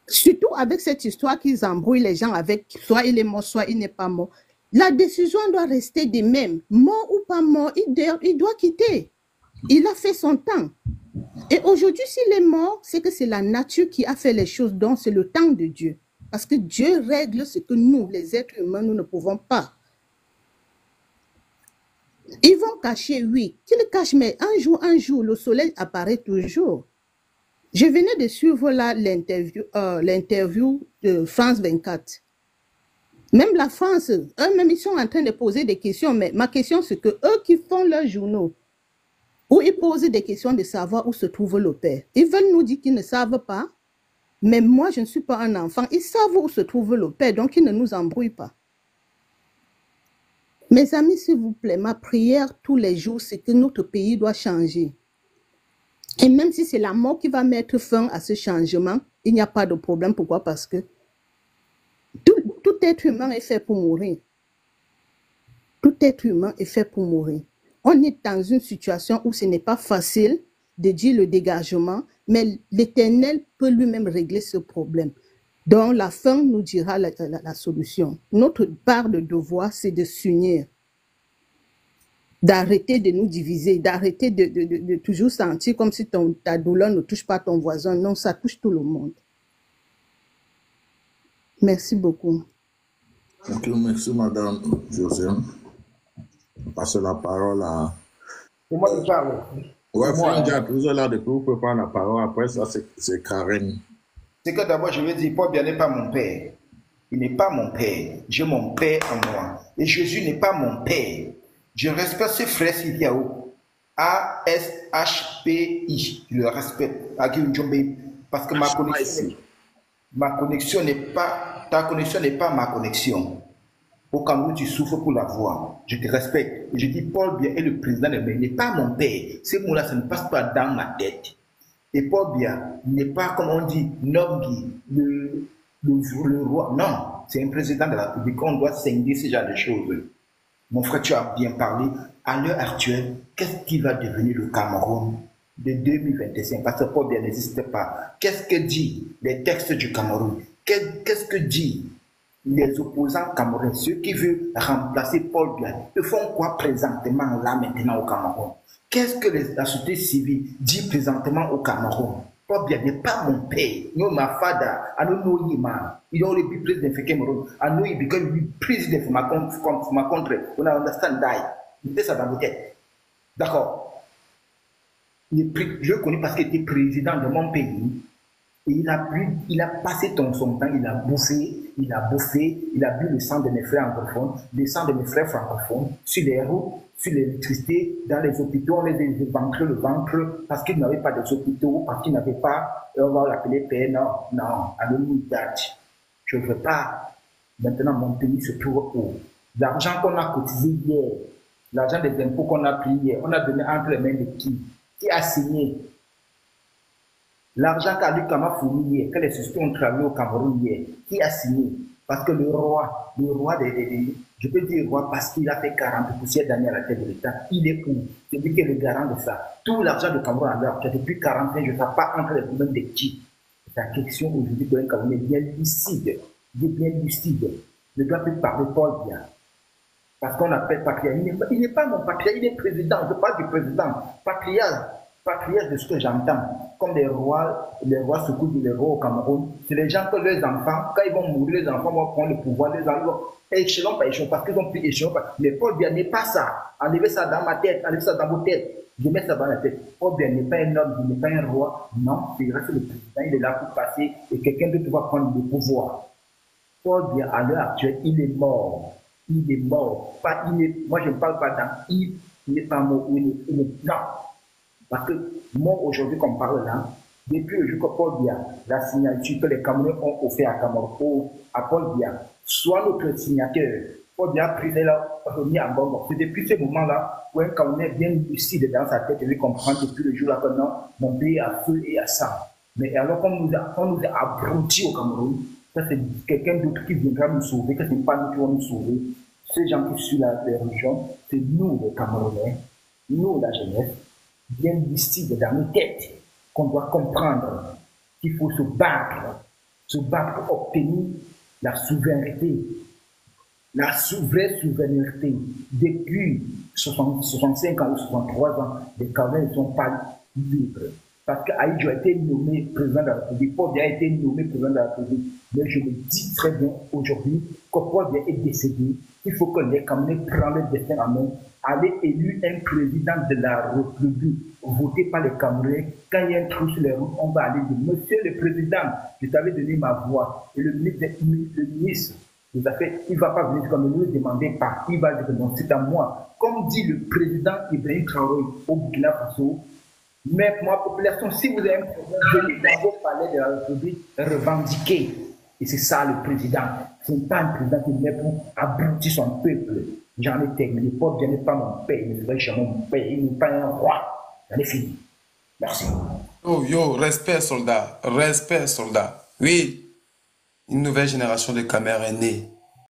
Surtout avec cette histoire qu'ils embrouillent les gens avec, soit il est mort, soit il n'est pas mort. La décision doit rester des mêmes. Mort ou pas mort, il doit quitter. Il a fait son temps. Et aujourd'hui, s'il est mort, c'est que c'est la nature qui a fait les choses, donc c'est le temps de Dieu. Parce que Dieu règle ce que nous, les êtres humains, nous ne pouvons pas. Ils vont cacher, oui. Qu'ils cachent, mais un jour, le soleil apparaît toujours. Je venais de suivre là l'interview de France 24. Même la France, eux-mêmes, ils sont en train de poser des questions. Mais ma question, c'est que eux qui font leurs journaux, où ils posent des questions de savoir où se trouve le père. Ils veulent nous dire qu'ils ne savent pas. Mais moi, je ne suis pas un enfant. Ils savent où se trouve le père, donc ils ne nous embrouillent pas. Mes amis, s'il vous plaît, ma prière tous les jours, c'est que notre pays doit changer. Et même si c'est la mort qui va mettre fin à ce changement, il n'y a pas de problème. Pourquoi? Parce que tout être humain est fait pour mourir. Tout être humain est fait pour mourir. On est dans une situation où ce n'est pas facile de dire le dégagement, mais l'Éternel peut lui-même régler ce problème. Donc, la fin nous dira la solution. Notre part de devoir, c'est de s'unir, d'arrêter de nous diviser, d'arrêter de toujours sentir comme si ta douleur ne touche pas ton voisin. Non, ça touche tout le monde. Merci beaucoup. Ok, merci Madame Josiane. passer la parole à... C'est moi qui parle. Ouais, Moi, Franck Jack, vous êtes là depuis, vous pouvez prendre la parole. Après ça, c'est Karen. C'est que d'abord, je veux dire, Paul Biya n'est pas mon père. Il n'est pas mon père. J'ai mon père en moi. Et Jésus n'est pas mon père. Je respecte ce frère Sidiaou. A-S-H-P-I. Je le respecte. Parce que ma connexion n'est pas, ta connexion n'est pas ma connexion. Au Cameroun, tu souffres pour la voix. Je te respecte. Et je dis, Paul Biya est le président de mais il n'est pas mon père. Ces mots-là, ça ne passe pas dans ma tête. Et Paul Biya n'est pas, comme on dit, Nobgi, le roi. Non, c'est un président de la République. On doit scinder ce genre de choses. Mon frère, tu as bien parlé. À l'heure actuelle, qu'est-ce qui va devenir le Cameroun de 2025? Parce que Paul Biya n'existe pas. Qu'est-ce que dit les textes du Cameroun? Qu'est-ce que dit les opposants camerounais, ceux qui veulent remplacer Paul Biya, ils font quoi présentement là maintenant au Cameroun? Qu'est-ce que la société civile dit présentement au Cameroun? Paul Biya n'est pas mon père. Nous, ma fada, à nous, il aurait pu président de Cameroun, à nous, il est président de ma contre, on a understand that. Mettez ça dans vos têtes. D'accord. Je le connais parce qu'il était président de mon pays. Et il a passé son temps, il a bouffé, il a bu le sang de mes frères anglophones, le sang de mes frères francophones, sur les routes, sur l'électricité, dans les hôpitaux, on les éventrait le ventre parce qu'ils n'avaient pas des hôpitaux, parce qu'ils n'avaient pas, on va l'appeler père, non, je ne veux pas. Maintenant, mon pays se trouve où? L'argent qu'on a cotisé hier, l'argent des impôts qu'on a pris hier, on a donné entre les mains de qui? Qui a signé? L'argent qu'a fourni hier, que les sociétés ont travaillé au Cameroun hier, qui a signé? Parce que le roi je peux dire roi parce qu'il a fait 40 poussières d'années à la tête de l'État, il est où? C'est lui qui est le garant de ça. Tout l'argent du Cameroun en l'heure, depuis 40 ans, je ne sais pas entre les mains de qui. C'est la question aujourd'hui d'un Cameroun bien lucide. Il est bien lucide. Je ne dois plus parler Paul Biya. Parce qu'on appelle patriarche. Il n'est pas mon patriarche, il est président. Je parle du président. Patriarche de ce que j'entends. Comme les rois se coupent les rois au Cameroun, c'est les gens que leurs enfants, quand ils vont mourir, les enfants vont prendre le pouvoir, les enfants, échelon par échelon, parce qu'ils ont pris échelon par. Mais Paul Biya n'est pas ça. Enlevez ça dans ma tête, enlevez ça dans vos têtes. Je mets ça dans la tête. Paul Biya n'est pas un homme, il n'est pas un roi. Non, il reste le président, il est là pour passer et quelqu'un d'autre va prendre le pouvoir. Paul Biya, à l'heure actuelle, il est mort. Il est mort. Moi, je ne parle pas d'un il n'est pas mort. Non. Parce que moi, aujourd'hui, qu'on parle là, depuis le jour que Paul Biya, la signature que les Camerounais ont offert à Paul Biya, soit notre signateur, Paul Biya a pris la remis en bon. C'est depuis ce moment-là où un Camerounais bien lucide dans sa tête et lui comprend depuis le jour là que non, mon pays a feu et a sang. Mais alors qu'on nous a abrutis au Cameroun, ça c'est quelqu'un d'autre qui viendra nous sauver, que ce n'est pas nous qui vont nous sauver. Ces gens qui suivent la religion, c'est nous les Camerounais, nous la jeunesse, bien lucide dans nos têtes, qu'on doit comprendre qu'il faut se battre pour obtenir la souveraineté. La vraie souveraineté. Depuis 65 ans ou 63 ans, les Camerounais ne sont pas libres. Parce qu'Aïdjo a été nommé président de la République, Paul Biya a été nommé président de la République. Mais je le dis très bien aujourd'hui, que Paul Biya est décédé, il faut que les Camerounais prennent le destin en main, aller élu un président de la République, voté par les Camerounais. Quand il y a un trou sur les routes, on va aller dire, monsieur le président, je t'avais donné ma voix. Et le ministre des Affaires, il ne va pas venir comme ne le demandez pas, il va dire que non, c'est à moi. Comme dit le président Ibrahim Traoré au Burkina Faso, mais moi, population, si vous avez un problème, venez dans vos palais de la République revendiquer. Et c'est ça le président. Ce n'est pas un président qui est pour abrutir son peuple. J'en ai terminé. Paul Biya n'est pas mon père, il ne serait jamais mon père, il n'est pas un roi. J'en ai fini. Merci. Oh, respect, soldat. Respect, soldat. Oui, une nouvelle génération de Camerounais est née.